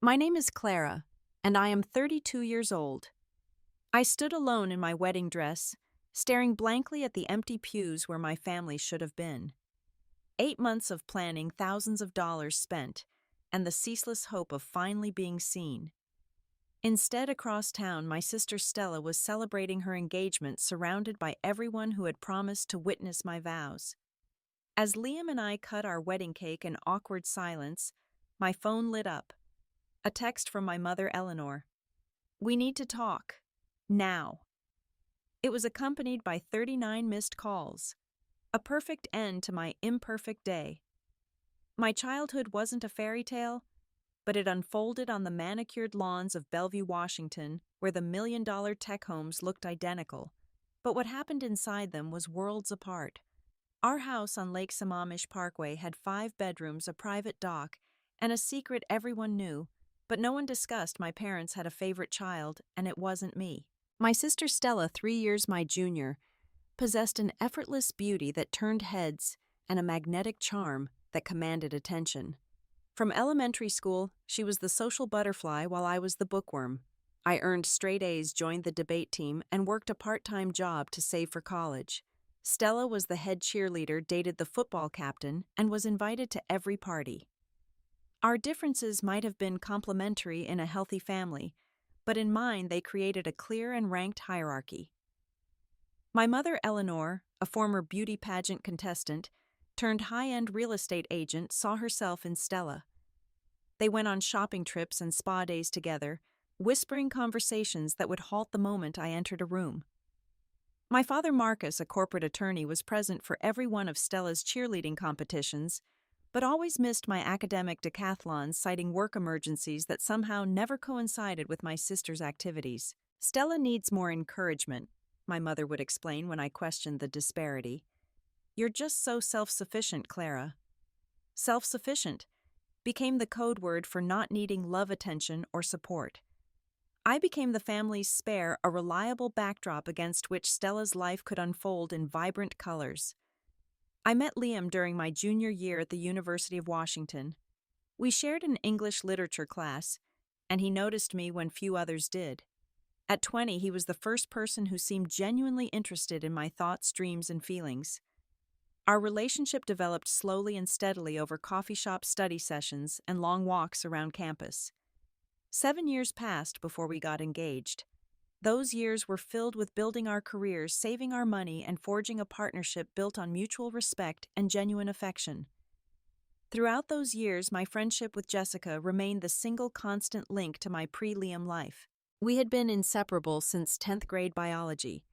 My name is Clara, and I am 32 years old. I stood alone in my wedding dress, staring blankly at the empty pews where my family should have been. 8 months of planning, thousands of dollars spent, and the ceaseless hope of finally being seen. Instead, across town, my sister Stella was celebrating her engagement, surrounded by everyone who had promised to witness my vows. As Liam and I cut our wedding cake in awkward silence, my phone lit up. A text from my mother, Eleanor. "We need to talk. Now." It was accompanied by 39 missed calls. A perfect end to my imperfect day. My childhood wasn't a fairy tale, but it unfolded on the manicured lawns of Bellevue, Washington, where the million-dollar tech homes looked identical. But what happened inside them was worlds apart. Our house on Lake Sammamish Parkway had 5 bedrooms, a private dock, and a secret everyone knew, but no one discussed. My parents had a favorite child, and it wasn't me. My sister Stella, 3 years my junior, possessed an effortless beauty that turned heads and a magnetic charm that commanded attention. From elementary school, she was the social butterfly while I was the bookworm. I earned straight A's, joined the debate team, and worked a part-time job to save for college. Stella was the head cheerleader, dated the football captain, and was invited to every party. Our differences might have been complementary in a healthy family, but in mine they created a clear and ranked hierarchy. My mother, Eleanor, a former beauty pageant contestant, turned high-end real estate agent, saw herself in Stella. They went on shopping trips and spa days together, whispering conversations that would halt the moment I entered a room. My father, Marcus, a corporate attorney, was present for every one of Stella's cheerleading competitions, but always missed my academic decathlons, citing work emergencies that somehow never coincided with my sister's activities. "Stella needs more encouragement," my mother would explain when I questioned the disparity. "You're just so self-sufficient, Clara." Self-sufficient became the code word for not needing love, attention, or support. I became the family's spare, a reliable backdrop against which Stella's life could unfold in vibrant colors. I met Liam during my junior year at the University of Washington. We shared an English literature class, and he noticed me when few others did. At 20, he was the first person who seemed genuinely interested in my thoughts, dreams, and feelings. Our relationship developed slowly and steadily over coffee shop study sessions and long walks around campus. 7 years passed before we got engaged. Those years were filled with building our careers, saving our money, and forging a partnership built on mutual respect and genuine affection. Throughout those years, my friendship with Jessica remained the single constant link to my pre-Liam life. We had been inseparable since 10th grade biology,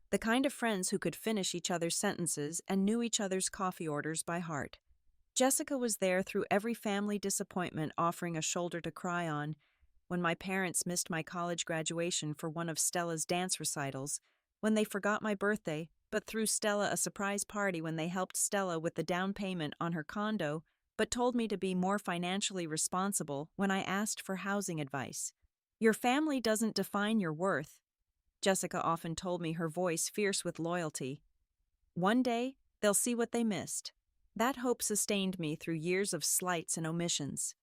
the kind of friends who could finish each other's sentences and knew each other's coffee orders by heart. Jessica was there through every family disappointment, offering a shoulder to cry on. When my parents missed my college graduation for one of Stella's dance recitals, when they forgot my birthday, but threw Stella a surprise party, when they helped Stella with the down payment on her condo, but told me to be more financially responsible when I asked for housing advice. "Your family doesn't define your worth," Jessica often told me, her voice fierce with loyalty. "One day, they'll see what they missed." That hope sustained me through years of slights and omissions.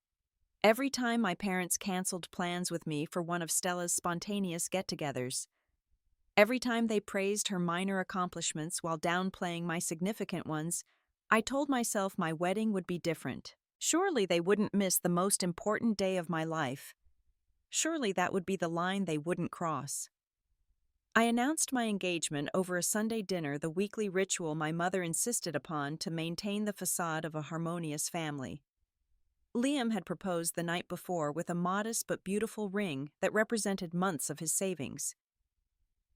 Every time my parents canceled plans with me for one of Stella's spontaneous get-togethers, every time they praised her minor accomplishments while downplaying my significant ones, I told myself my wedding would be different. Surely they wouldn't miss the most important day of my life. Surely that would be the line they wouldn't cross. I announced my engagement over a Sunday dinner, the weekly ritual my mother insisted upon to maintain the facade of a harmonious family. Liam had proposed the night before with a modest but beautiful ring that represented months of his savings.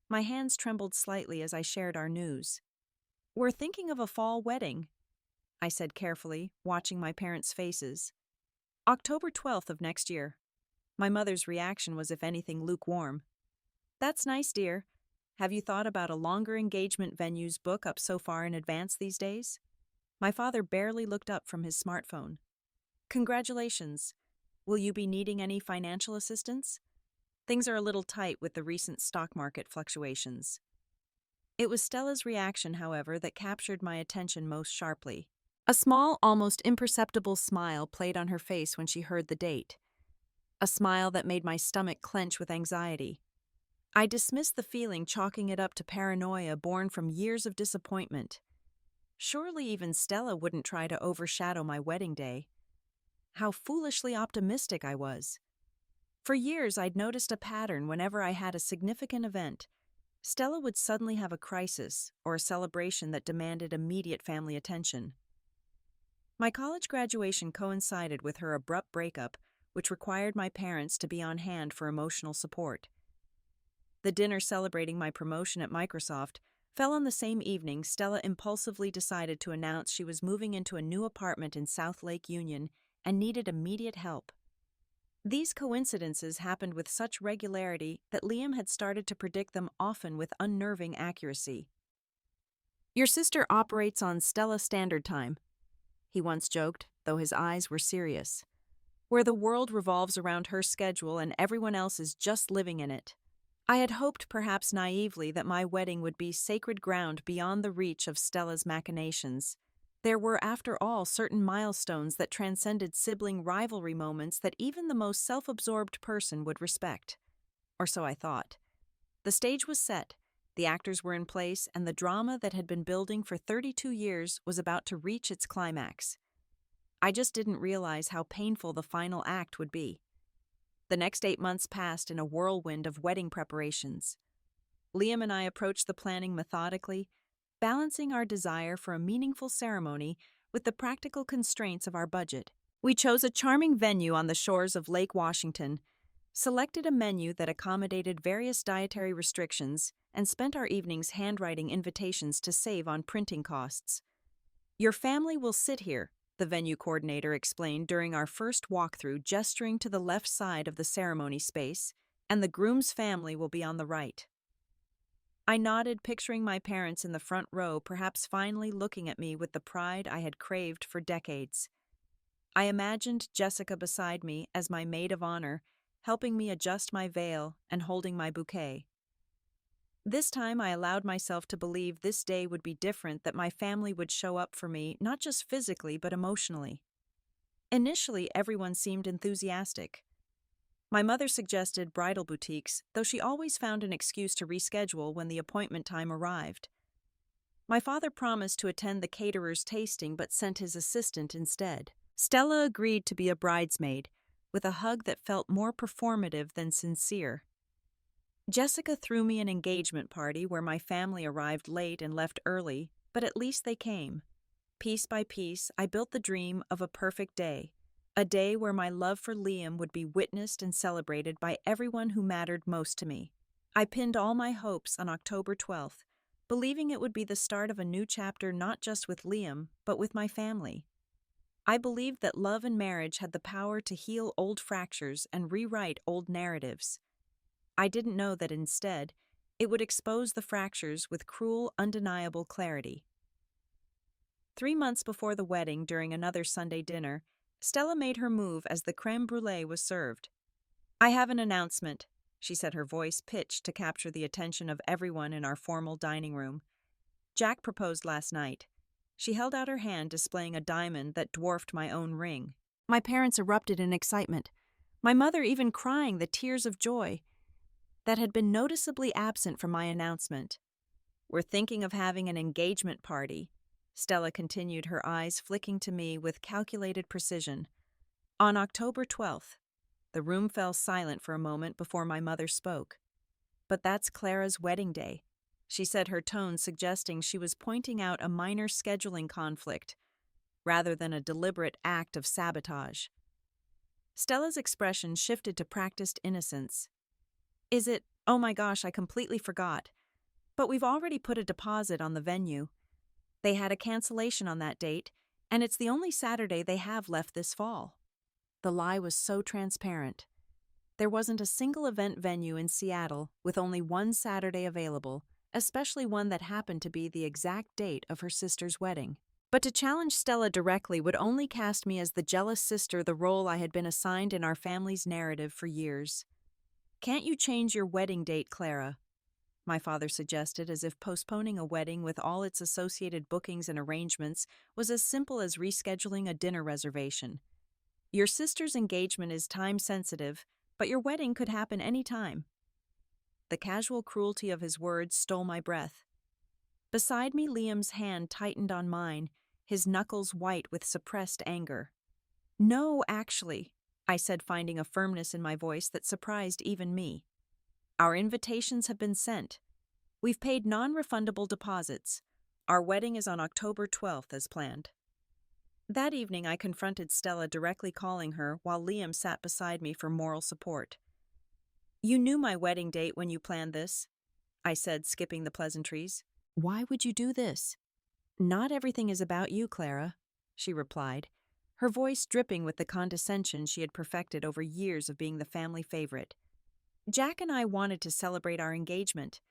My hands trembled slightly as I shared our news. "We're thinking of a fall wedding," I said carefully, watching my parents' faces. "October 12th of next year." My mother's reaction was, if anything, lukewarm. "That's nice, dear. Have you thought about a longer engagement venues book up so far in advance these days?" My father barely looked up from his smartphone. "Congratulations. Will you be needing any financial assistance? Things are a little tight with the recent stock market fluctuations." It was Stella's reaction, however, that captured my attention most sharply. A small, almost imperceptible smile played on her face when she heard the date. a smile that made my stomach clench with anxiety. I dismissed the feeling, chalking it up to paranoia born from years of disappointment. Surely even Stella wouldn't try to overshadow my wedding day. How foolishly optimistic I was. For years, I'd noticed a pattern whenever I had a significant event. Stella would suddenly have a crisis or a celebration that demanded immediate family attention. My college graduation coincided with her abrupt breakup, which required my parents to be on hand for emotional support. The dinner celebrating my promotion at Microsoft fell on the same evening Stella impulsively decided to announce she was moving into a new apartment in South Lake Union and needed immediate help. These coincidences happened with such regularity that Liam had started to predict them, often with unnerving accuracy. "Your sister operates on Stella Standard Time," he once joked, though his eyes were serious, "where the world revolves around her schedule and everyone else is just living in it." I had hoped, perhaps naively, that my wedding would be sacred ground beyond the reach of Stella's machinations. There were, after all, certain milestones that transcended sibling rivalry moments that even the most self-absorbed person would respect. Or so I thought. The stage was set, the actors were in place, and the drama that had been building for 32 years was about to reach its climax. I just didn't realize how painful the final act would be. The next 8 months passed in a whirlwind of wedding preparations. Liam and I approached the planning methodically, balancing our desire for a meaningful ceremony with the practical constraints of our budget. We chose a charming venue on the shores of Lake Washington, selected a menu that accommodated various dietary restrictions, and spent our evenings handwriting invitations to save on printing costs. "Your family will sit here," the venue coordinator explained during our first walkthrough, gesturing to the left side of the ceremony space, "and the groom's family will be on the right." I nodded, picturing my parents in the front row, perhaps finally looking at me with the pride I had craved for decades. I imagined Jessica beside me as my maid of honor, helping me adjust my veil and holding my bouquet. This time I allowed myself to believe this day would be different, that my family would show up for me, not just physically but emotionally. Initially, everyone seemed enthusiastic. My mother suggested bridal boutiques, though she always found an excuse to reschedule when the appointment time arrived. My father promised to attend the caterer's tasting but sent his assistant instead. Stella agreed to be a bridesmaid, with a hug that felt more performative than sincere. Jessica threw me an engagement party where my family arrived late and left early, but at least they came. Piece by piece, I built the dream of a perfect day, a day where my love for Liam would be witnessed and celebrated by everyone who mattered most to me. I pinned all my hopes on October 12th, believing it would be the start of a new chapter, not just with Liam, but with my family. I believed that love and marriage had the power to heal old fractures and rewrite old narratives. I didn't know that instead, it would expose the fractures with cruel, undeniable clarity. 3 months before the wedding, during another Sunday dinner, Stella made her move as the crème brûlée was served. "I have an announcement," she said, her voice pitched to capture the attention of everyone in our formal dining room. "Jack proposed last night." She held out her hand, displaying a diamond that dwarfed my own ring. My parents erupted in excitement, my mother even crying the tears of joy that had been noticeably absent from my announcement. "We're thinking of having an engagement party," Stella continued, her eyes flicking to me with calculated precision. "On October 12th. The room fell silent for a moment before my mother spoke. "But that's Clara's wedding day," she said, her tone suggesting she was pointing out a minor scheduling conflict, rather than a deliberate act of sabotage. Stella's expression shifted to practiced innocence. "Is it? Oh my gosh, I completely forgot. But we've already put a deposit on the venue. They had a cancellation on that date, and it's the only Saturday they have left this fall." The lie was so transparent. There wasn't a single event venue in Seattle with only one Saturday available, especially one that happened to be the exact date of her sister's wedding. But to challenge Stella directly would only cast me as the jealous sister, the role I had been assigned in our family's narrative for years. "Can't you change your wedding date, Clara?" my father suggested, as if postponing a wedding with all its associated bookings and arrangements was as simple as rescheduling a dinner reservation. Your sister's engagement is time-sensitive, but your wedding could happen any time. The casual cruelty of his words stole my breath. Beside me, Liam's hand tightened on mine, his knuckles white with suppressed anger. "No, actually," I said, finding a firmness in my voice that surprised even me. "Our invitations have been sent. We've paid non-refundable deposits. Our wedding is on October 12th as planned." That evening, I confronted Stella, directly calling her while Liam sat beside me for moral support. "You knew my wedding date when you planned this," I said, skipping the pleasantries. "Why would you do this?" "Not everything is about you, Clara," she replied, her voice dripping with the condescension she had perfected over years of being the family favorite. "Jack and I wanted to celebrate our engagement.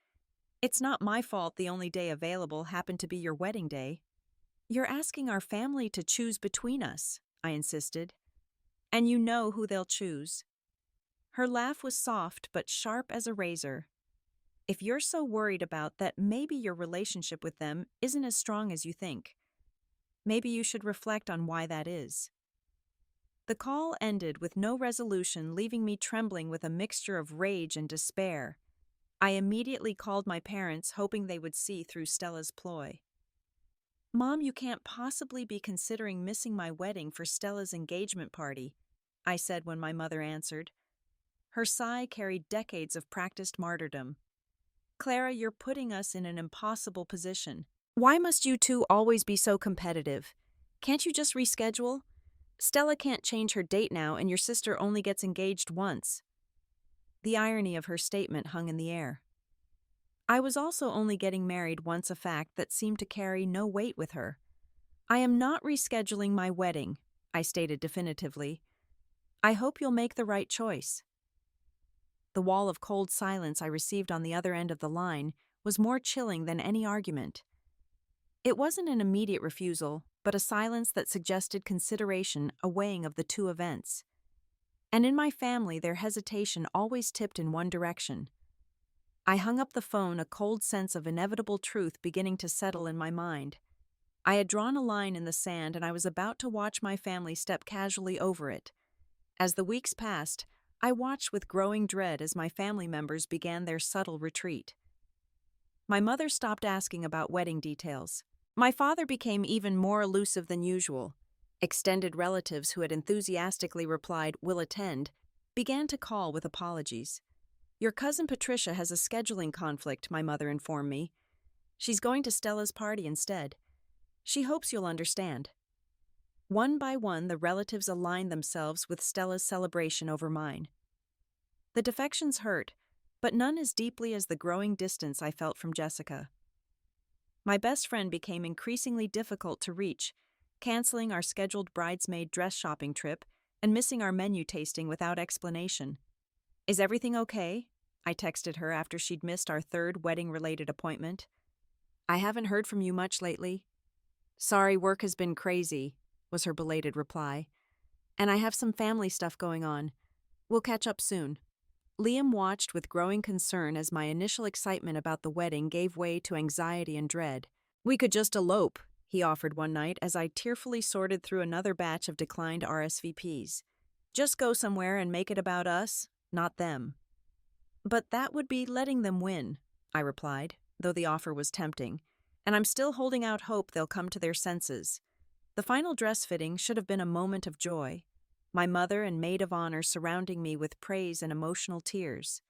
It's not my fault the only day available happened to be your wedding day." "You're asking our family to choose between us," I insisted. "And you know who they'll choose." Her laugh was soft but sharp as a razor. "If you're so worried about that, maybe your relationship with them isn't as strong as you think. Maybe you should reflect on why that is." The call ended with no resolution, leaving me trembling with a mixture of rage and despair. I immediately called my parents, hoping they would see through Stella's ploy. "Mom, you can't possibly be considering missing my wedding for Stella's engagement party," I said when my mother answered. Her sigh carried decades of practiced martyrdom. "Clara, you're putting us in an impossible position. Why must you two always be so competitive? Can't you just reschedule? Stella can't change her date now, and your sister only gets engaged once." The irony of her statement hung in the air. I was also only getting married once, a fact that seemed to carry no weight with her. "I am not rescheduling my wedding," I stated definitively. "I hope you'll make the right choice." The wall of cold silence I received on the other end of the line was more chilling than any argument. It wasn't an immediate refusal, but a silence that suggested consideration, a weighing of the two events. And in my family, their hesitation always tipped in one direction. I hung up the phone, a cold sense of inevitable truth beginning to settle in my mind. I had drawn a line in the sand, and I was about to watch my family step casually over it. As the weeks passed, I watched with growing dread as my family members began their subtle retreat. My mother stopped asking about wedding details. My father became even more elusive than usual. Extended relatives who had enthusiastically replied, "Will attend," began to call with apologies. "Your cousin Patricia has a scheduling conflict," my mother informed me. "She's going to Stella's party instead. She hopes you'll understand." One by one, the relatives aligned themselves with Stella's celebration over mine. The defections hurt, but none as deeply as the growing distance I felt from Jessica. My best friend became increasingly difficult to reach, canceling our scheduled bridesmaid dress shopping trip and missing our menu tasting without explanation. "Is everything okay?" I texted her after she'd missed our third wedding-related appointment. "I haven't heard from you much lately." "Sorry, work has been crazy," was her belated reply. "And I have some family stuff going on. We'll catch up soon." Liam watched with growing concern as my initial excitement about the wedding gave way to anxiety and dread. "We could just elope," he offered one night as I tearfully sorted through another batch of declined RSVPs. "Just go somewhere and make it about us, not them." "But that would be letting them win," I replied, though the offer was tempting, "and I'm still holding out hope they'll come to their senses." The final dress fitting should have been a moment of joy, my mother and maid of honor surrounding me with praise and emotional tears.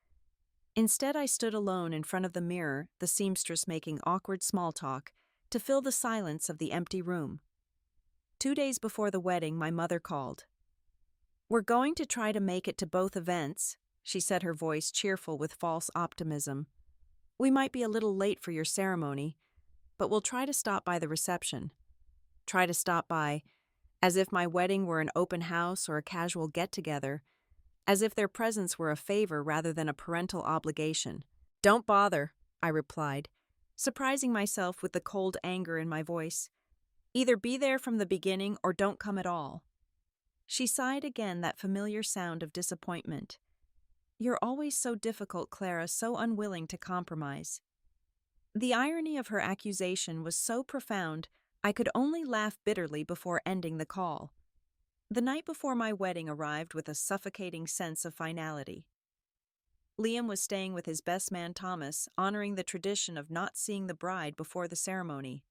Instead, I stood alone in front of the mirror, the seamstress making awkward small talk to fill the silence of the empty room. 2 days before the wedding, my mother called. "We're going to try to make it to both events," she said, her voice cheerful with false optimism. "We might be a little late for your ceremony, but we'll try to stop by the reception." Try to stop by, as if my wedding were an open house or a casual get-together, as if their presence were a favor rather than a parental obligation. "Don't bother," I replied, surprising myself with the cold anger in my voice. "Either be there from the beginning or don't come at all." She sighed again, that familiar sound of disappointment. "You're always so difficult, Clara, so unwilling to compromise." The irony of her accusation was so profound, I could only laugh bitterly before ending the call. The night before my wedding arrived with a suffocating sense of finality. Liam was staying with his best man Thomas, honoring the tradition of not seeing the bride before the ceremony.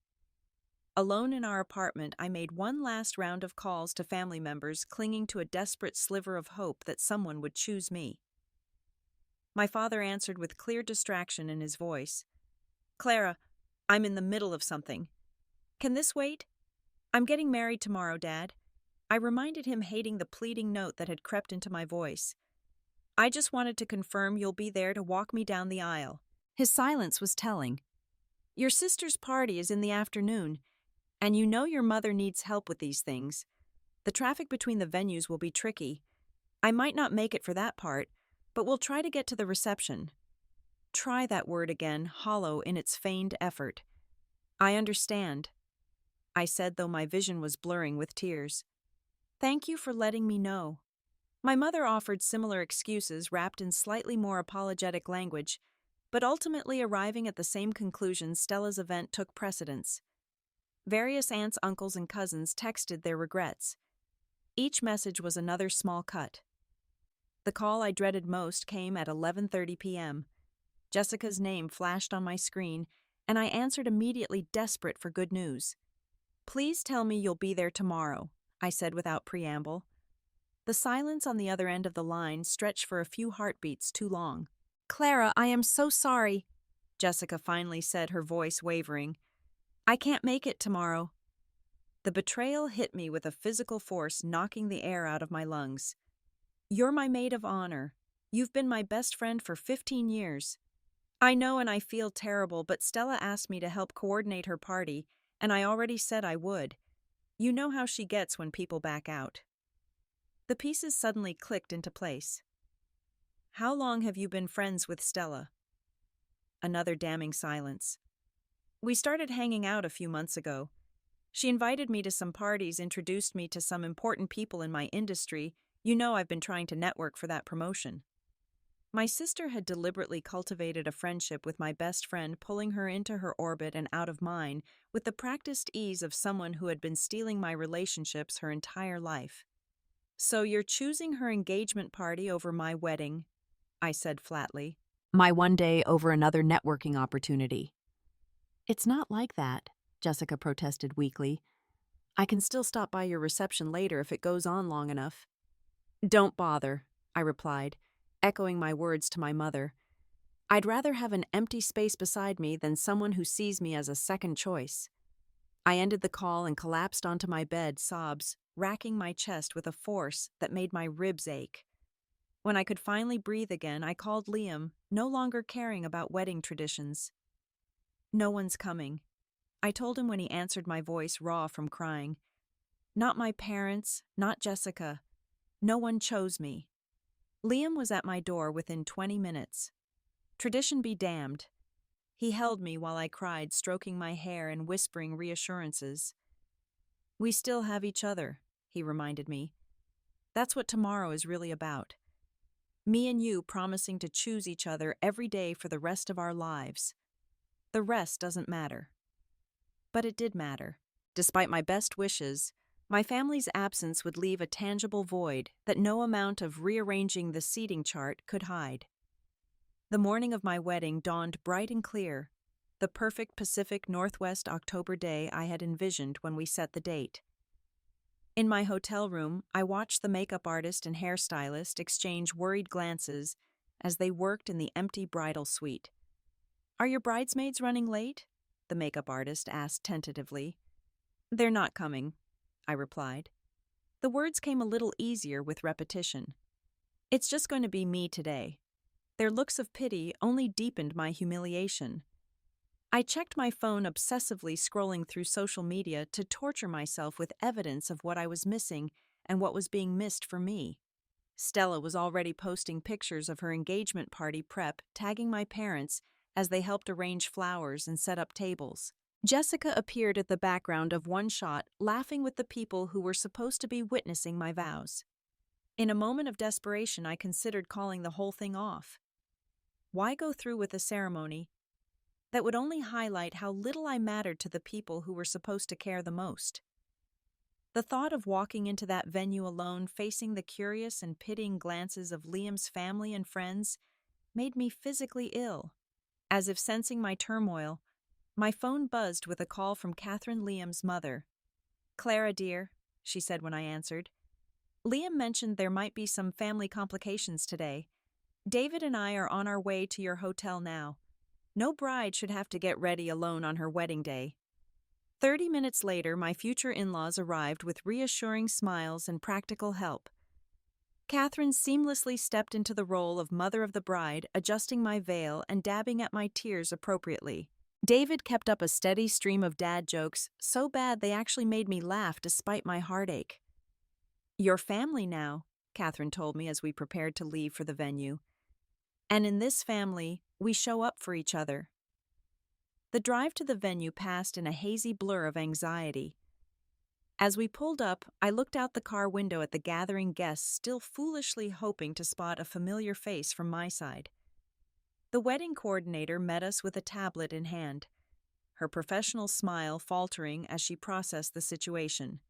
Alone in our apartment, I made one last round of calls to family members, clinging to a desperate sliver of hope that someone would choose me. My father answered with clear distraction in his voice. "Clara, I'm in the middle of something. Can this wait? I'm getting married tomorrow, Dad." I reminded him, hating the pleading note that had crept into my voice. "I just wanted to confirm you'll be there to walk me down the aisle." His silence was telling. "Your sister's party is in the afternoon, and you know your mother needs help with these things. The traffic between the venues will be tricky. I might not make it for that part, but we'll try to get to the reception." Try that word again, hollow in its feigned effort. "I understand," I said, though my vision was blurring with tears. "Thank you for letting me know." My mother offered similar excuses wrapped in slightly more apologetic language, but ultimately arriving at the same conclusion: Stella's event took precedence. Various aunts, uncles, and cousins texted their regrets. Each message was another small cut. The call I dreaded most came at 11:30 p.m. Jessica's name flashed on my screen, and I answered immediately, desperate for good news. "Please tell me you'll be there tomorrow," I said without preamble. The silence on the other end of the line stretched for a few heartbeats too long. "Clara, I am so sorry," Jessica finally said, her voice wavering. "I can't make it tomorrow." The betrayal hit me with a physical force, knocking the air out of my lungs. "You're my maid of honor. You've been my best friend for 15 years. I know, and I feel terrible, but Stella asked me to help coordinate her party, and I already said I would. You know how she gets when people back out." The pieces suddenly clicked into place. "How long have you been friends with Stella?" Another damning silence. "We started hanging out a few months ago. She invited me to some parties, introduced me to some important people in my industry. You know I've been trying to network for that promotion." My sister had deliberately cultivated a friendship with my best friend, pulling her into her orbit and out of mine with the practiced ease of someone who had been stealing my relationships her entire life. "So you're choosing her engagement party over my wedding," I said flatly. "My one day over another networking opportunity." "It's not like that," Jessica protested weakly. "I can still stop by your reception later if it goes on long enough." "Don't bother," I replied, echoing my words to my mother. "I'd rather have an empty space beside me than someone who sees me as a second choice." I ended the call and collapsed onto my bed, sobs racking my chest with a force that made my ribs ache. When I could finally breathe again, I called Liam, no longer caring about wedding traditions. "No one's coming," I told him when he answered my voice raw from crying. "Not my parents, not Jessica. No one chose me." Liam was at my door within 20 minutes. Tradition be damned. He held me while I cried, stroking my hair and whispering reassurances. "We still have each other," he reminded me. "That's what tomorrow is really about. Me and you promising to choose each other every day for the rest of our lives. The rest doesn't matter." But it did matter. Despite my best wishes, my family's absence would leave a tangible void that no amount of rearranging the seating chart could hide. The morning of my wedding dawned bright and clear, the perfect Pacific Northwest October day I had envisioned when we set the date. In my hotel room, I watched the makeup artist and hairstylist exchange worried glances as they worked in the empty bridal suite. "Are your bridesmaids running late?" the makeup artist asked tentatively. "They're not coming," I replied. The words came a little easier with repetition. "It's just going to be me today." Their looks of pity only deepened my humiliation. I checked my phone, obsessively scrolling through social media to torture myself with evidence of what I was missing and what was being missed for me. Stella was already posting pictures of her engagement party prep, tagging my parents as they helped arrange flowers and set up tables. Jessica appeared at the background of one shot, laughing with the people who were supposed to be witnessing my vows. In a moment of desperation, I considered calling the whole thing off. Why go through with a ceremony that would only highlight how little I mattered to the people who were supposed to care the most? The thought of walking into that venue alone, facing the curious and pitying glances of Liam's family and friends, made me physically ill. As if sensing my turmoil, my phone buzzed with a call from Catherine, Liam's mother. "Clara, dear," she said when I answered. "Liam mentioned there might be some family complications today. David and I are on our way to your hotel now. No bride should have to get ready alone on her wedding day." 30 minutes later, my future in-laws arrived with reassuring smiles and practical help. Catherine seamlessly stepped into the role of mother of the bride, adjusting my veil and dabbing at my tears appropriately. David kept up a steady stream of dad jokes, so bad they actually made me laugh despite my heartache. "Your family now," Catherine told me as we prepared to leave for the venue. "And in this family, we show up for each other." The drive to the venue passed in a hazy blur of anxiety. As we pulled up, I looked out the car window at the gathering guests, still foolishly hoping to spot a familiar face from my side. The wedding coordinator met us with a tablet in hand, her professional smile faltering as she processed the situation.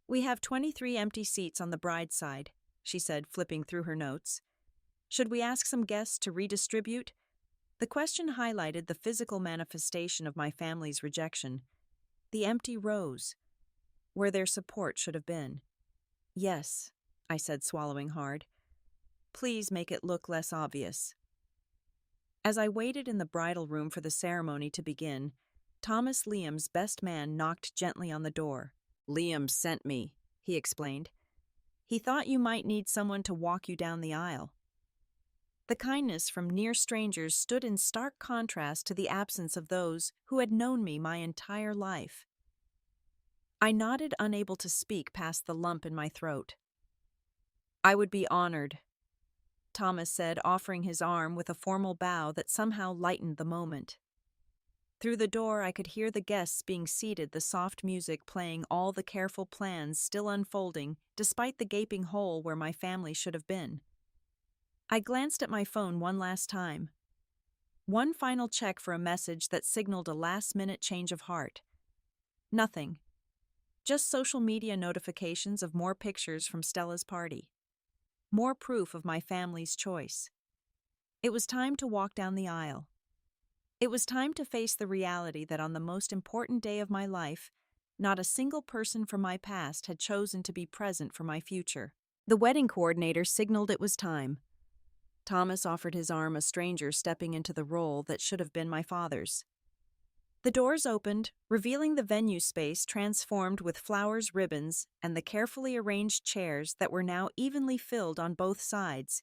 "We have 23 empty seats on the bride's side," she said, flipping through her notes. "Should we ask some guests to redistribute?" The question highlighted the physical manifestation of my family's rejection. The empty rows, where their support should have been. "Yes," I said, swallowing hard. "Please make it look less obvious." As I waited in the bridal room for the ceremony to begin, Thomas, Liam's best man, knocked gently on the door. "Liam sent me," he explained. "He thought you might need someone to walk you down the aisle." The kindness from near strangers stood in stark contrast to the absence of those who had known me my entire life. I nodded, unable to speak past the lump in my throat. "I would be honored," Thomas said, offering his arm with a formal bow that somehow lightened the moment. Through the door, I could hear the guests being seated, the soft music playing, all the careful plans still unfolding, despite the gaping hole where my family should have been. I glanced at my phone one last time. One final check for a message that signaled a last-minute change of heart. Nothing. Just social media notifications of more pictures from Stella's party. More proof of my family's choice. It was time to walk down the aisle. It was time to face the reality that on the most important day of my life, not a single person from my past had chosen to be present for my future. The wedding coordinator signaled it was time. Thomas offered his arm, a stranger stepping into the role that should have been my father's. The doors opened, revealing the venue space transformed with flowers, ribbons, and the carefully arranged chairs that were now evenly filled on both sides,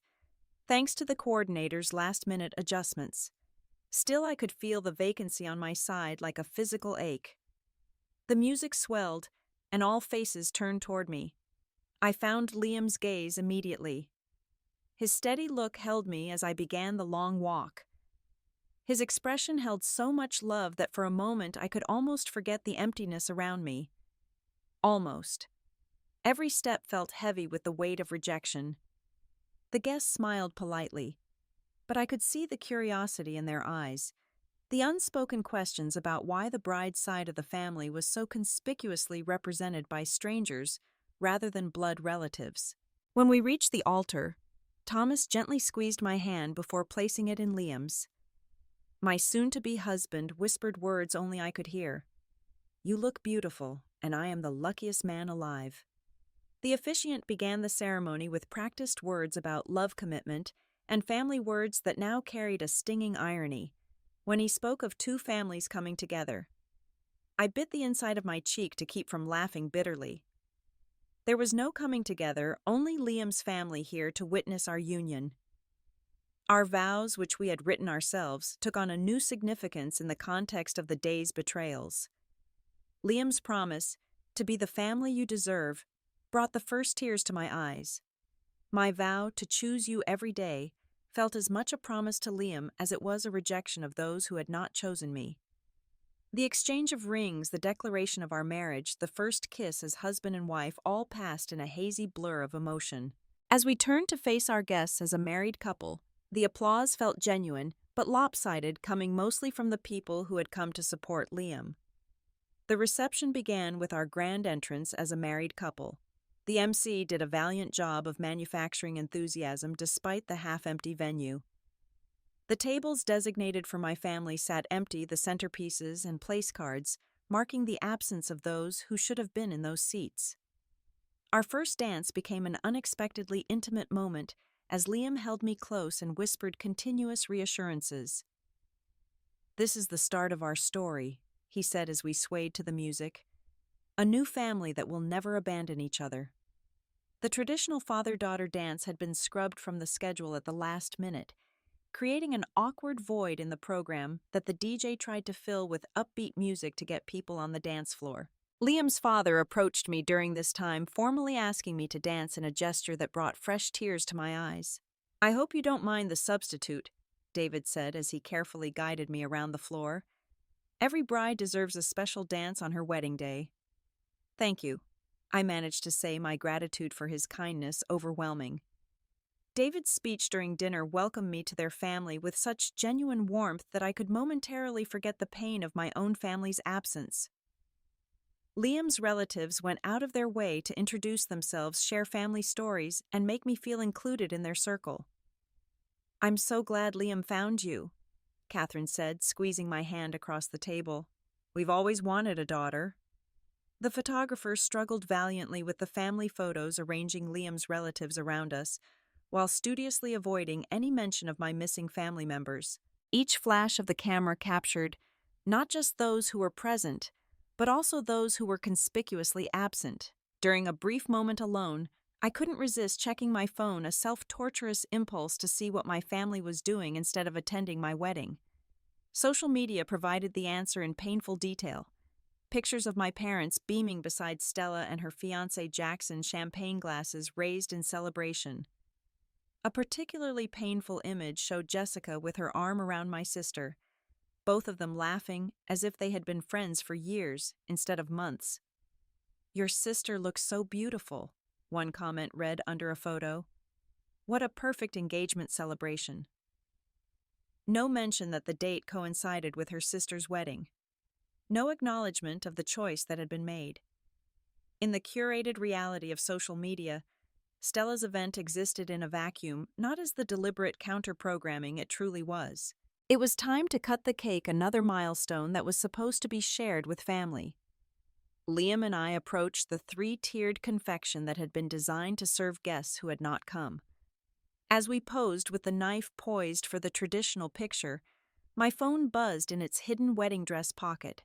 thanks to the coordinator's last-minute adjustments. Still, I could feel the vacancy on my side like a physical ache. The music swelled, and all faces turned toward me. I found Liam's gaze immediately. His steady look held me as I began the long walk. His expression held so much love that for a moment I could almost forget the emptiness around me. Almost. Every step felt heavy with the weight of rejection. The guests smiled politely, but I could see the curiosity in their eyes, the unspoken questions about why the bride's side of the family was so conspicuously represented by strangers rather than blood relatives. When we reached the altar, Thomas gently squeezed my hand before placing it in Liam's. My soon-to-be husband whispered words only I could hear. "You look beautiful, and I am the luckiest man alive." The officiant began the ceremony with practiced words about love commitment and family words that now carried a stinging irony, when he spoke of two families coming together. I bit the inside of my cheek to keep from laughing bitterly. There was no coming together, only Liam's family here to witness our union. Our vows, which we had written ourselves, took on a new significance in the context of the day's betrayals. Liam's promise, to be the family you deserve, brought the first tears to my eyes. My vow to choose you every day felt as much a promise to Liam as it was a rejection of those who had not chosen me. The exchange of rings, the declaration of our marriage, the first kiss as husband and wife all passed in a hazy blur of emotion. As we turned to face our guests as a married couple, the applause felt genuine, but lopsided, coming mostly from the people who had come to support Liam. The reception began with our grand entrance as a married couple. The MC did a valiant job of manufacturing enthusiasm despite the half-empty venue. The tables designated for my family sat empty, the centerpieces and place cards marking the absence of those who should have been in those seats. Our first dance became an unexpectedly intimate moment as Liam held me close and whispered continuous reassurances. "This is the start of our story," he said as we swayed to the music. "A new family that will never abandon each other." The traditional father-daughter dance had been scrubbed from the schedule at the last minute, creating an awkward void in the program that the DJ tried to fill with upbeat music to get people on the dance floor. Liam's father approached me during this time, formally asking me to dance in a gesture that brought fresh tears to my eyes. "I hope you don't mind the substitute," David said as he carefully guided me around the floor. "Every bride deserves a special dance on her wedding day." "Thank you," I managed to say, my gratitude for his kindness overwhelming. David's speech during dinner welcomed me to their family with such genuine warmth that I could momentarily forget the pain of my own family's absence. Liam's relatives went out of their way to introduce themselves, share family stories, and make me feel included in their circle. "I'm so glad Liam found you," Catherine said, squeezing my hand across the table. "We've always wanted a daughter." The photographer struggled valiantly with the family photos, arranging Liam's relatives around us, while studiously avoiding any mention of my missing family members. Each flash of the camera captured not just those who were present, but also those who were conspicuously absent. During a brief moment alone, I couldn't resist checking my phone, a self-torturous impulse to see what my family was doing instead of attending my wedding. Social media provided the answer in painful detail. Pictures of my parents beaming beside Stella and her fiancé Jackson, champagne glasses raised in celebration. A particularly painful image showed Jessica with her arm around my sister, both of them laughing as if they had been friends for years instead of months. "Your sister looks so beautiful," one comment read under a photo. "What a perfect engagement celebration." No mention that the date coincided with her sister's wedding. No acknowledgement of the choice that had been made. In the curated reality of social media, Stella's event existed in a vacuum, not as the deliberate counter-programming it truly was. It was time to cut the cake, another milestone that was supposed to be shared with family. Liam and I approached the three-tiered confection that had been designed to serve guests who had not come. As we posed with the knife poised for the traditional picture, my phone buzzed in its hidden wedding dress pocket.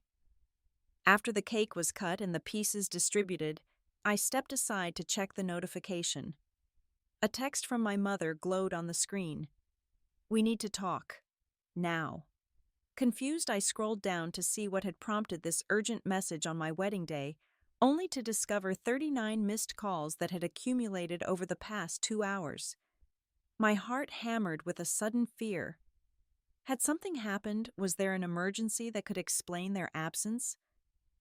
After the cake was cut and the pieces distributed, I stepped aside to check the notification. A text from my mother glowed on the screen. "We need to talk. Now." Confused, I scrolled down to see what had prompted this urgent message on my wedding day, only to discover 39 missed calls that had accumulated over the past 2 hours. My heart hammered with a sudden fear. Had something happened? Was there an emergency that could explain their absence?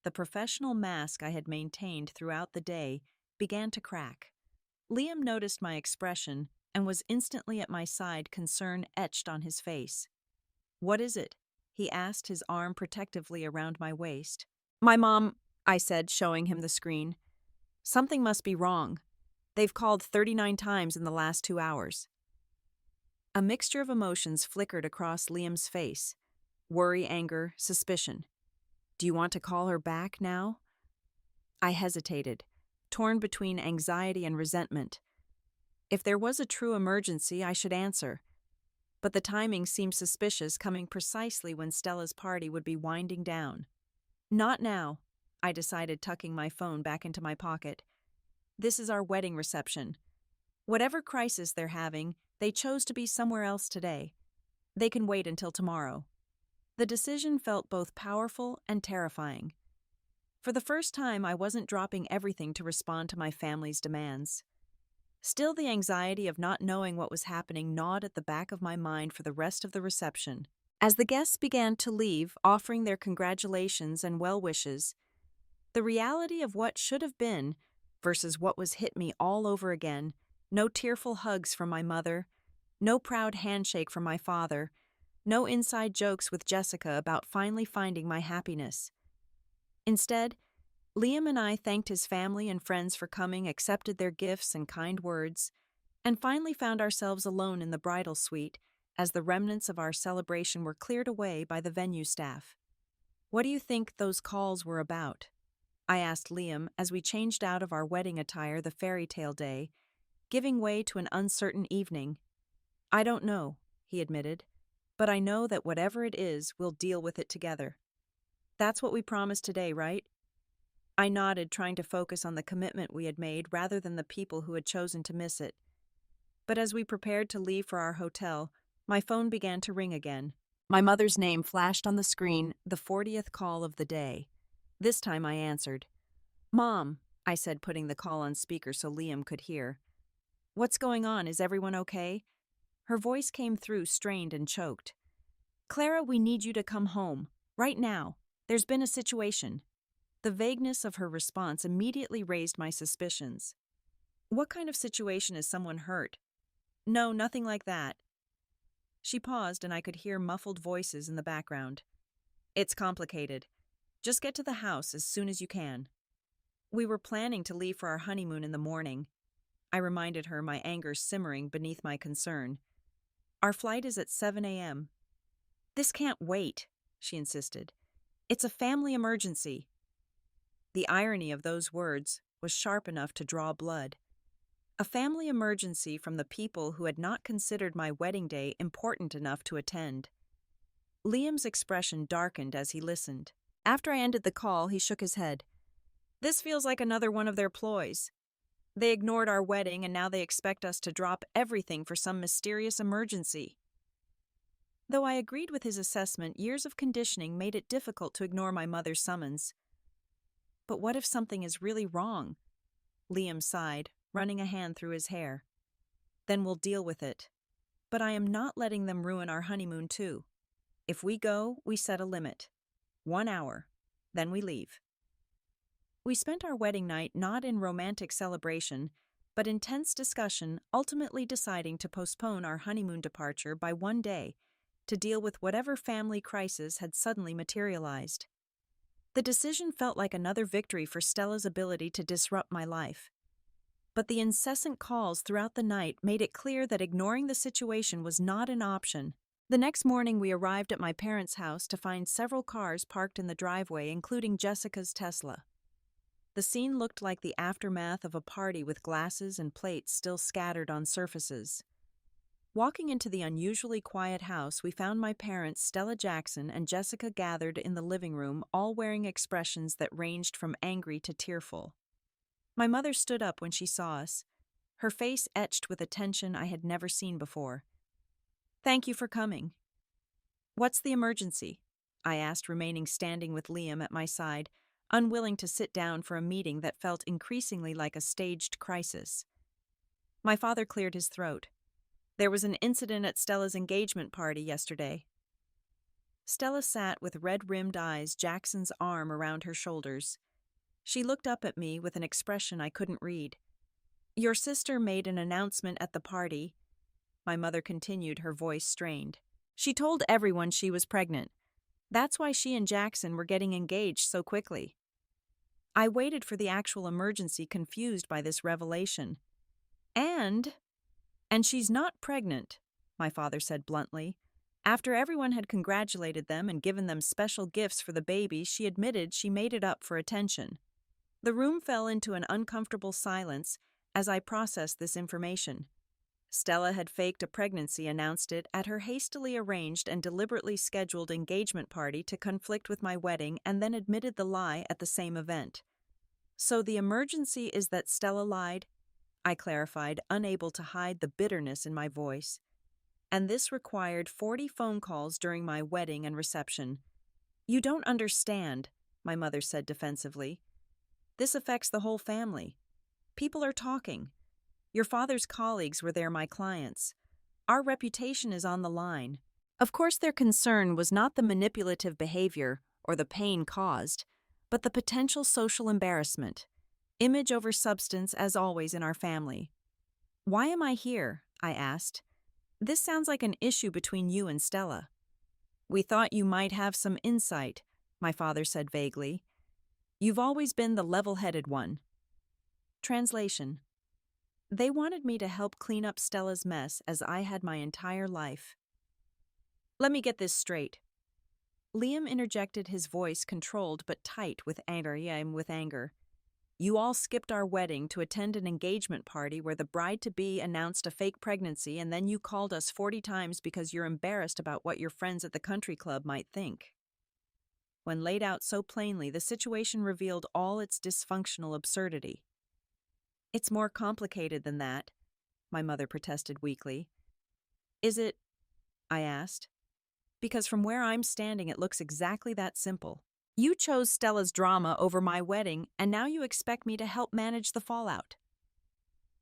The professional mask I had maintained throughout the day began to crack. Liam noticed my expression and was instantly at my side, concern etched on his face. "What is it?" he asked, his arm protectively around my waist. "My mom," I said, showing him the screen. "Something must be wrong. They've called 39 times in the last 2 hours." A mixture of emotions flickered across Liam's face. Worry, anger, suspicion. "Do you want to call her back now?" I hesitated, torn between anxiety and resentment. If there was a true emergency, I should answer. But the timing seemed suspicious, coming precisely when Stella's party would be winding down. "Not now," I decided, tucking my phone back into my pocket. "This is our wedding reception. Whatever crisis they're having, they chose to be somewhere else today. They can wait until tomorrow." The decision felt both powerful and terrifying. For the first time, I wasn't dropping everything to respond to my family's demands. Still, the anxiety of not knowing what was happening gnawed at the back of my mind for the rest of the reception. As the guests began to leave, offering their congratulations and well wishes, the reality of what should have been versus what was hit me all over again. No tearful hugs from my mother, no proud handshake from my father, no inside jokes with Jessica about finally finding my happiness. Instead, Liam and I thanked his family and friends for coming, accepted their gifts and kind words, and finally found ourselves alone in the bridal suite as the remnants of our celebration were cleared away by the venue staff. "What do you think those calls were about?" I asked Liam as we changed out of our wedding attire the fairy tale day, giving way to an uncertain evening. "I don't know," he admitted, "but I know that whatever it is, we'll deal with it together." "That's what we promised today, right?" I nodded, trying to focus on the commitment we had made rather than the people who had chosen to miss it. But as we prepared to leave for our hotel, my phone began to ring again. My mother's name flashed on the screen, the 40th call of the day. This time I answered. "Mom," I said, putting the call on speaker so Liam could hear. "What's going on? Is everyone okay?" Her voice came through strained and choked. "Clara, we need you to come home. Right now. There's been a situation." The vagueness of her response immediately raised my suspicions. "What kind of situation? Is someone hurt?" "No, nothing like that." She paused and I could hear muffled voices in the background. "It's complicated. Just get to the house as soon as you can." We were planning to leave for our honeymoon in the morning. I reminded her, my anger simmering beneath my concern. "Our flight is at 7 a.m. "This can't wait," she insisted. "It's a family emergency." The irony of those words was sharp enough to draw blood. A family emergency from the people who had not considered my wedding day important enough to attend. Liam's expression darkened as he listened. After I ended the call, he shook his head. "This feels like another one of their ploys. They ignored our wedding and now they expect us to drop everything for some mysterious emergency." Though I agreed with his assessment, years of conditioning made it difficult to ignore my mother's summons. "But what if something is really wrong?" Liam sighed, running a hand through his hair. "Then we'll deal with it. But I am not letting them ruin our honeymoon too. If we go, we set a limit. 1 hour. Then we leave." We spent our wedding night not in romantic celebration, but in tense discussion, ultimately deciding to postpone our honeymoon departure by 1 day to deal with whatever family crisis had suddenly materialized. The decision felt like another victory for Stella's ability to disrupt my life. But the incessant calls throughout the night made it clear that ignoring the situation was not an option. The next morning, we arrived at my parents' house to find several cars parked in the driveway, including Jessica's Tesla. The scene looked like the aftermath of a party with glasses and plates still scattered on surfaces. Walking into the unusually quiet house, we found my parents, Stella Jackson, and Jessica gathered in the living room, all wearing expressions that ranged from angry to tearful. My mother stood up when she saw us, her face etched with a tension I had never seen before. "Thank you for coming." "What's the emergency?" I asked, remaining standing with Liam at my side, unwilling to sit down for a meeting that felt increasingly like a staged crisis. My father cleared his throat. "There was an incident at Stella's engagement party yesterday." Stella sat with red-rimmed eyes, Jackson's arm around her shoulders. She looked up at me with an expression I couldn't read. "Your sister made an announcement at the party," my mother continued, her voice strained. "She told everyone she was pregnant. That's why she and Jackson were getting engaged so quickly." I waited for the actual emergency, confused by this revelation. And she's not pregnant," my father said bluntly. "After everyone had congratulated them and given them special gifts for the baby, she admitted she made it up for attention." The room fell into an uncomfortable silence as I processed this information. Stella had faked a pregnancy, announced it at her hastily arranged and deliberately scheduled engagement party to conflict with my wedding, and then admitted the lie at the same event. "So the emergency is that Stella lied?" I clarified, unable to hide the bitterness in my voice. "And this required 40 phone calls during my wedding and reception." "You don't understand," my mother said defensively. "This affects the whole family. People are talking. Your father's colleagues were there, my clients. Our reputation is on the line." Of course, their concern was not the manipulative behavior or the pain caused, but the potential social embarrassment. Image over substance, as always in our family. "Why am I here?" I asked. "This sounds like an issue between you and Stella." "We thought you might have some insight," my father said vaguely. You've always been the level-headed one. Translation. They wanted me to help clean up Stella's mess as I had my entire life. Let me get this straight. Liam interjected, his voice controlled but tight with anger. You all skipped our wedding to attend an engagement party where the bride-to-be announced a fake pregnancy, and then you called us 40 times because you're embarrassed about what your friends at the country club might think. When laid out so plainly, the situation revealed all its dysfunctional absurdity. It's more complicated than that, my mother protested weakly. Is it? I asked. Because from where I'm standing, it looks exactly that simple. You chose Stella's drama over my wedding, and now you expect me to help manage the fallout.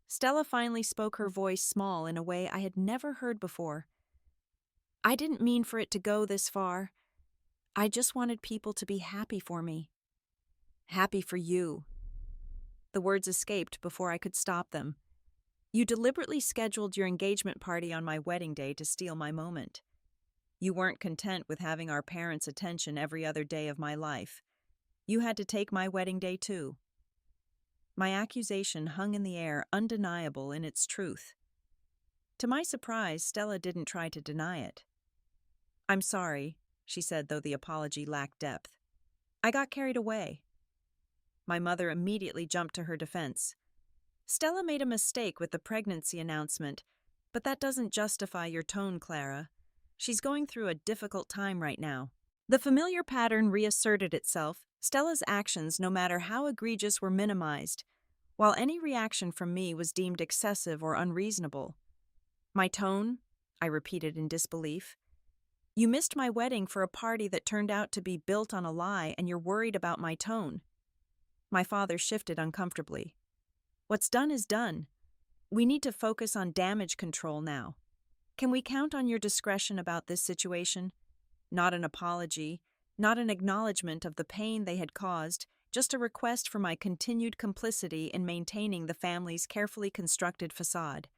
Stella finally spoke, her voice small in a way I had never heard before. I didn't mean for it to go this far. I just wanted people to be happy for me. Happy for you. The words escaped before I could stop them. You deliberately scheduled your engagement party on my wedding day to steal my moment. You weren't content with having our parents' attention every other day of my life. You had to take my wedding day too. My accusation hung in the air, undeniable in its truth. To my surprise, Stella didn't try to deny it. I'm sorry, she said, though the apology lacked depth. I got carried away. My mother immediately jumped to her defense. Stella made a mistake with the pregnancy announcement, but that doesn't justify your tone, Clara. She's going through a difficult time right now. The familiar pattern reasserted itself. Stella's actions, no matter how egregious, were minimized, while any reaction from me was deemed excessive or unreasonable. My tone? I repeated in disbelief. You missed my wedding for a party that turned out to be built on a lie, and you're worried about my tone. My father shifted uncomfortably. What's done is done. We need to focus on damage control now. Can we count on your discretion about this situation? Not an apology, not an acknowledgement of the pain they had caused, just a request for my continued complicity in maintaining the family's carefully constructed facade.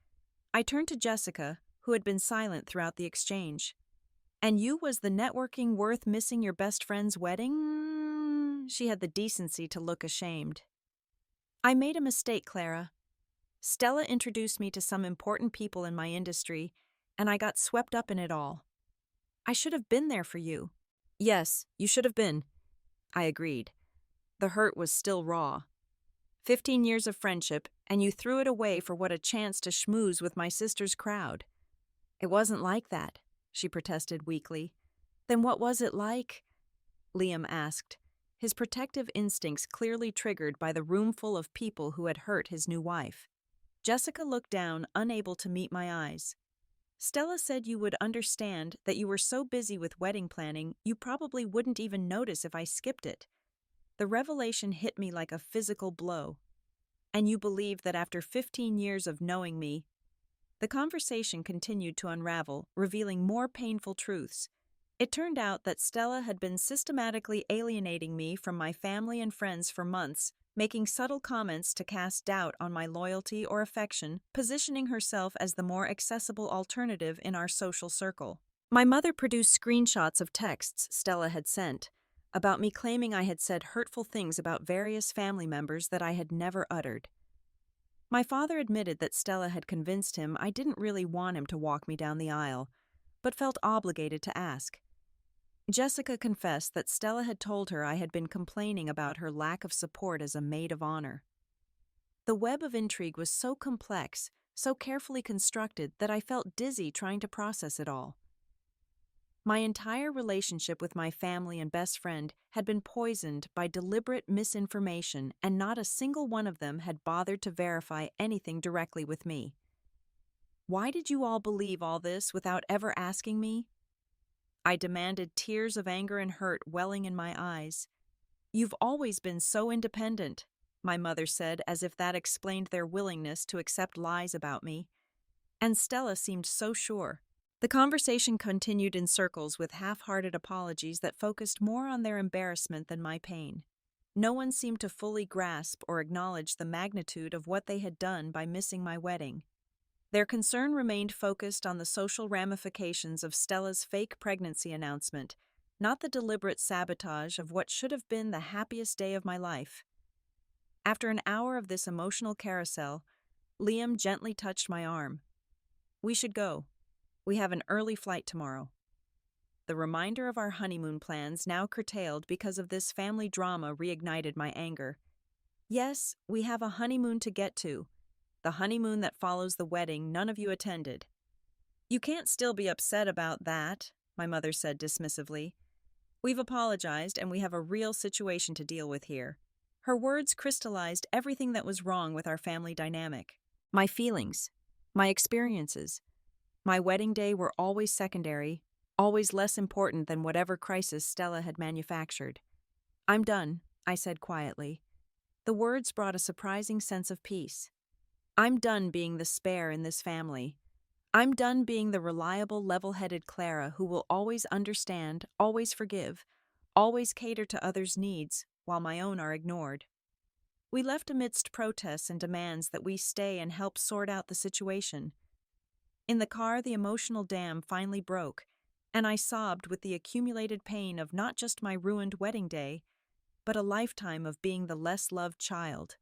I turned to Jessica, who had been silent throughout the exchange. And you was the networking worth missing your best friend's wedding? She had the decency to look ashamed. I made a mistake, Clara. Stella introduced me to some important people in my industry, and I got swept up in it all. I should have been there for you. Yes, you should have been. I agreed. The hurt was still raw. 15 years of friendship, and you threw it away for what, a chance to schmooze with my sister's crowd. It wasn't like that, she protested weakly. Then what was it like? Liam asked, his protective instincts clearly triggered by the roomful of people who had hurt his new wife. Jessica looked down, unable to meet my eyes. Stella said you would understand that you were so busy with wedding planning, you probably wouldn't even notice if I skipped it. The revelation hit me like a physical blow. And you believe that after 15 years of knowing me. The conversation continued to unravel, revealing more painful truths. It turned out that Stella had been systematically alienating me from my family and friends for months, making subtle comments to cast doubt on my loyalty or affection, positioning herself as the more accessible alternative in our social circle. My mother produced screenshots of texts Stella had sent about me claiming I had said hurtful things about various family members that I had never uttered. My father admitted that Stella had convinced him I didn't really want him to walk me down the aisle, but felt obligated to ask. Jessica confessed that Stella had told her I had been complaining about her lack of support as a maid of honor. The web of intrigue was so complex, so carefully constructed, that I felt dizzy trying to process it all. My entire relationship with my family and best friend had been poisoned by deliberate misinformation, and not a single one of them had bothered to verify anything directly with me. Why did you all believe all this without ever asking me? I demanded, tears of anger and hurt welling in my eyes. You've always been so independent, my mother said, as if that explained their willingness to accept lies about me. And Stella seemed so sure. The conversation continued in circles with half-hearted apologies that focused more on their embarrassment than my pain. No one seemed to fully grasp or acknowledge the magnitude of what they had done by missing my wedding. Their concern remained focused on the social ramifications of Stella's fake pregnancy announcement, not the deliberate sabotage of what should have been the happiest day of my life. After an hour of this emotional carousel, Liam gently touched my arm. "We should go. We have an early flight tomorrow." The reminder of our honeymoon plans, now curtailed because of this family drama, reignited my anger. Yes, we have a honeymoon to get to, the honeymoon that follows the wedding none of you attended. "You can't still be upset about that," my mother said dismissively. "We've apologized and we have a real situation to deal with here." Her words crystallized everything that was wrong with our family dynamic. My feelings, my experiences, my wedding day were always secondary, always less important than whatever crisis Stella had manufactured. "I'm done," I said quietly. The words brought a surprising sense of peace. I'm done being the spare in this family. I'm done being the reliable, level-headed Clara who will always understand, always forgive, always cater to others' needs while my own are ignored. We left amidst protests and demands that we stay and help sort out the situation. In the car, the emotional dam finally broke, and I sobbed with the accumulated pain of not just my ruined wedding day, but a lifetime of being the less loved child.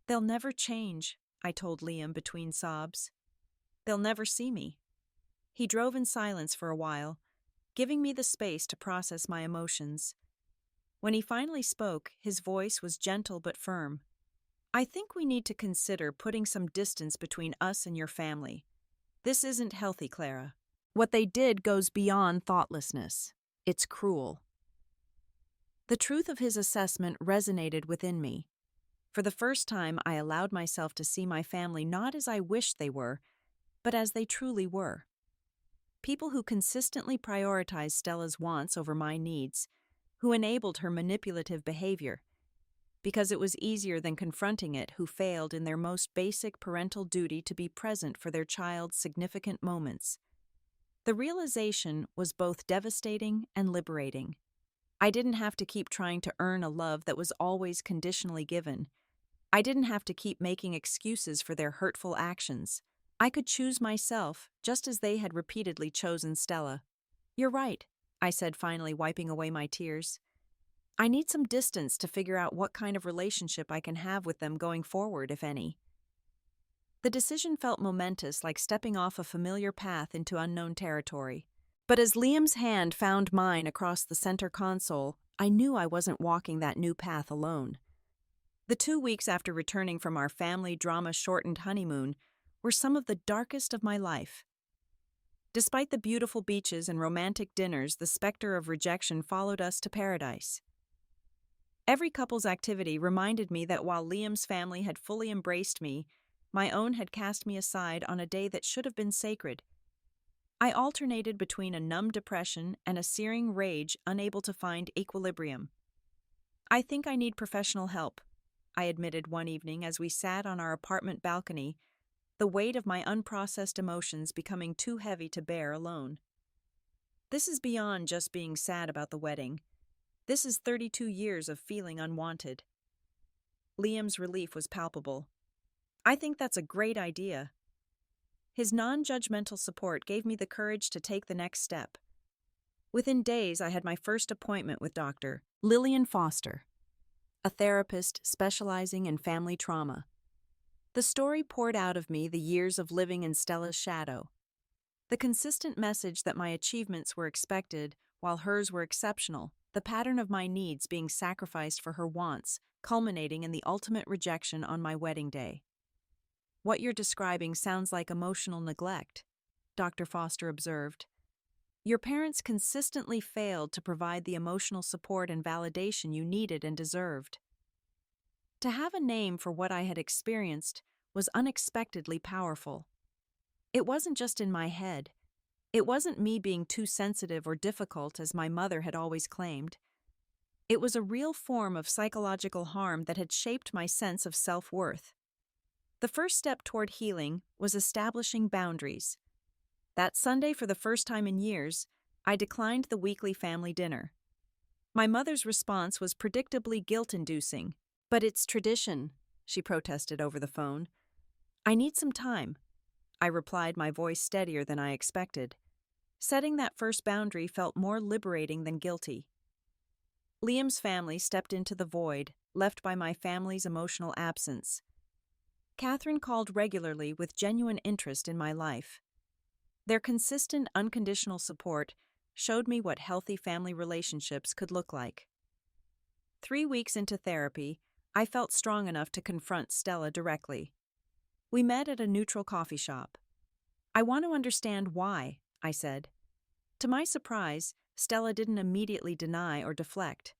"They'll never change," I told Liam between sobs. "They'll never see me." He drove in silence for a while, giving me the space to process my emotions. When he finally spoke, his voice was gentle but firm. "I think we need to consider putting some distance between us and your family. This isn't healthy, Clara. What they did goes beyond thoughtlessness. It's cruel." The truth of his assessment resonated within me. For the first time, I allowed myself to see my family not as I wished they were, but as they truly were. People who consistently prioritized Stella's wants over my needs, who enabled her manipulative behavior, because it was easier than confronting it, who failed in their most basic parental duty to be present for their child's significant moments. The realization was both devastating and liberating. I didn't have to keep trying to earn a love that was always conditionally given. I didn't have to keep making excuses for their hurtful actions. I could choose myself, just as they had repeatedly chosen Stella. "You're right," I said, finally wiping away my tears. "I need some distance to figure out what kind of relationship I can have with them going forward, if any." The decision felt momentous, like stepping off a familiar path into unknown territory. But as Liam's hand found mine across the center console, I knew I wasn't walking that new path alone. The 2 weeks after returning from our family drama-shortened honeymoon were some of the darkest of my life. Despite the beautiful beaches and romantic dinners, the specter of rejection followed us to paradise. Every couple's activity reminded me that while Liam's family had fully embraced me, my own had cast me aside on a day that should have been sacred. I alternated between a numb depression and a searing rage, unable to find equilibrium. "I think I need professional help," I admitted one evening as we sat on our apartment balcony, the weight of my unprocessed emotions becoming too heavy to bear alone. "This is beyond just being sad about the wedding. This is 32 years of feeling unwanted." Liam's relief was palpable. "I think that's a great idea." His non-judgmental support gave me the courage to take the next step. Within days, I had my first appointment with Dr. Lillian Foster, a therapist specializing in family trauma. The story poured out of me the years of living in Stella's shadow. The consistent message that my achievements were expected while hers were exceptional, the pattern of my needs being sacrificed for her wants, culminating in the ultimate rejection on my wedding day. "What you're describing sounds like emotional neglect," Dr. Foster observed. "Your parents consistently failed to provide the emotional support and validation you needed and deserved." To have a name for what I had experienced was unexpectedly powerful. It wasn't just in my head. It wasn't me being too sensitive or difficult, as my mother had always claimed. It was a real form of psychological harm that had shaped my sense of self-worth. The first step toward healing was establishing boundaries. That Sunday, for the first time in years, I declined the weekly family dinner. My mother's response was predictably guilt-inducing. "But it's tradition," she protested over the phone. "I need some time," I replied, my voice steadier than I expected. Setting that first boundary felt more liberating than guilty. Liam's family stepped into the void, left by my family's emotional absence. Catherine called regularly with genuine interest in my life. Their consistent, unconditional support showed me what healthy family relationships could look like. 3 weeks into therapy, I felt strong enough to confront Stella directly. We met at a neutral coffee shop. "I want to understand why," I said. To my surprise, Stella didn't immediately deny or deflect.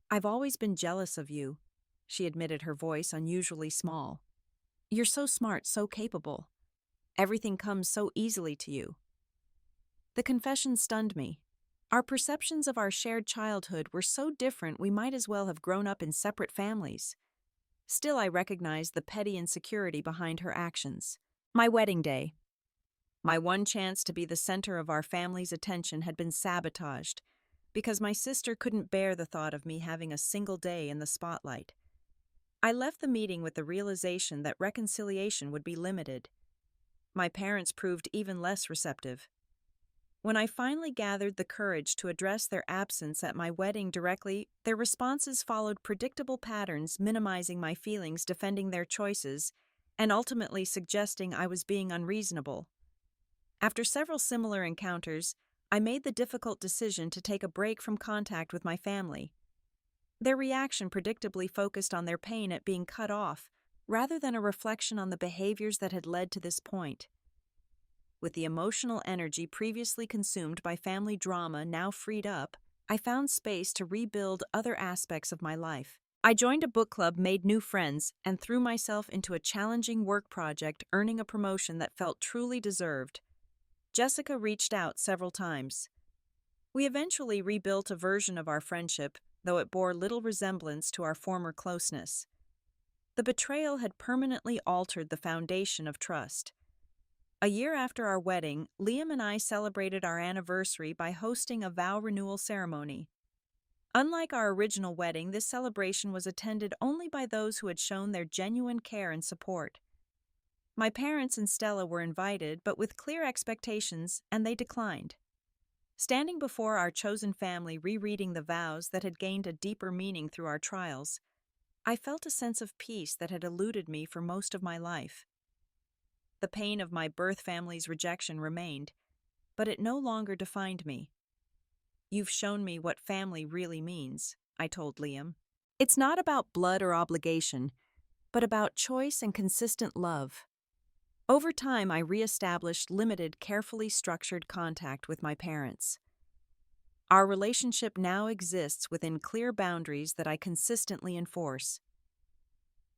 "I've always been jealous of you," she admitted, her voice unusually small. "You're so smart, so capable. Everything comes so easily to you." The confession stunned me. Our perceptions of our shared childhood were so different we might as well have grown up in separate families. Still, I recognized the petty insecurity behind her actions. My wedding day. My one chance to be the center of our family's attention had been sabotaged because my sister couldn't bear the thought of me having a single day in the spotlight. I left the meeting with the realization that reconciliation would be limited. My parents proved even less receptive. When I finally gathered the courage to address their absence at my wedding directly, their responses followed predictable patterns, minimizing my feelings, defending their choices, and ultimately suggesting I was being unreasonable. After several similar encounters, I made the difficult decision to take a break from contact with my family. Their reaction predictably focused on their pain at being cut off, rather than a reflection on the behaviors that had led to this point. With the emotional energy previously consumed by family drama now freed up, I found space to rebuild other aspects of my life. I joined a book club, made new friends, and threw myself into a challenging work project, earning a promotion that felt truly deserved. Jessica reached out several times. We eventually rebuilt a version of our friendship, though it bore little resemblance to our former closeness. The betrayal had permanently altered the foundation of trust. A year after our wedding, Liam and I celebrated our anniversary by hosting a vow renewal ceremony. Unlike our original wedding, this celebration was attended only by those who had shown their genuine care and support. My parents and Stella were invited, but with clear expectations, and they declined. Standing before our chosen family, rereading the vows that had gained a deeper meaning through our trials, I felt a sense of peace that had eluded me for most of my life. The pain of my birth family's rejection remained, but it no longer defined me. "You've shown me what family really means," I told Liam. "It's not about blood or obligation, but about choice and consistent love." Over time, I reestablished limited, carefully structured contact with my parents. Our relationship now exists within clear boundaries that I consistently enforce.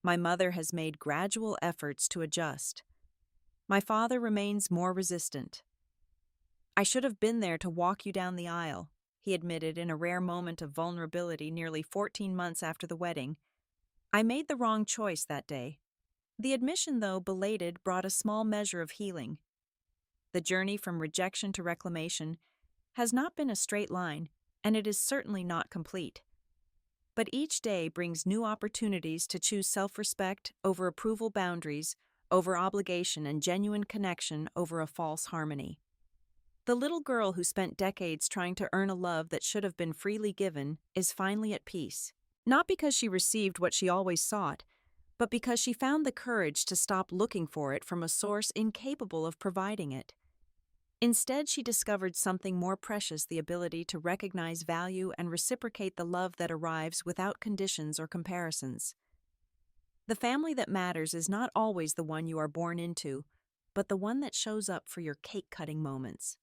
My mother has made gradual efforts to adjust. My father remains more resistant. "I should have been there to walk you down the aisle," he admitted in a rare moment of vulnerability nearly 14 months after the wedding. "I made the wrong choice that day." The admission, though belated, brought a small measure of healing. The journey from rejection to reclamation has not been a straight line, and it is certainly not complete. But each day brings new opportunities to choose self-respect over approval, boundaries over obligation, and genuine connection over a false harmony. The little girl who spent decades trying to earn a love that should have been freely given is finally at peace. Not because she received what she always sought, but because she found the courage to stop looking for it from a source incapable of providing it. Instead, she discovered something more precious: the ability to recognize value and reciprocate the love that arrives without conditions or comparisons. The family that matters is not always the one you are born into, but the one that shows up for your cake-cutting moments.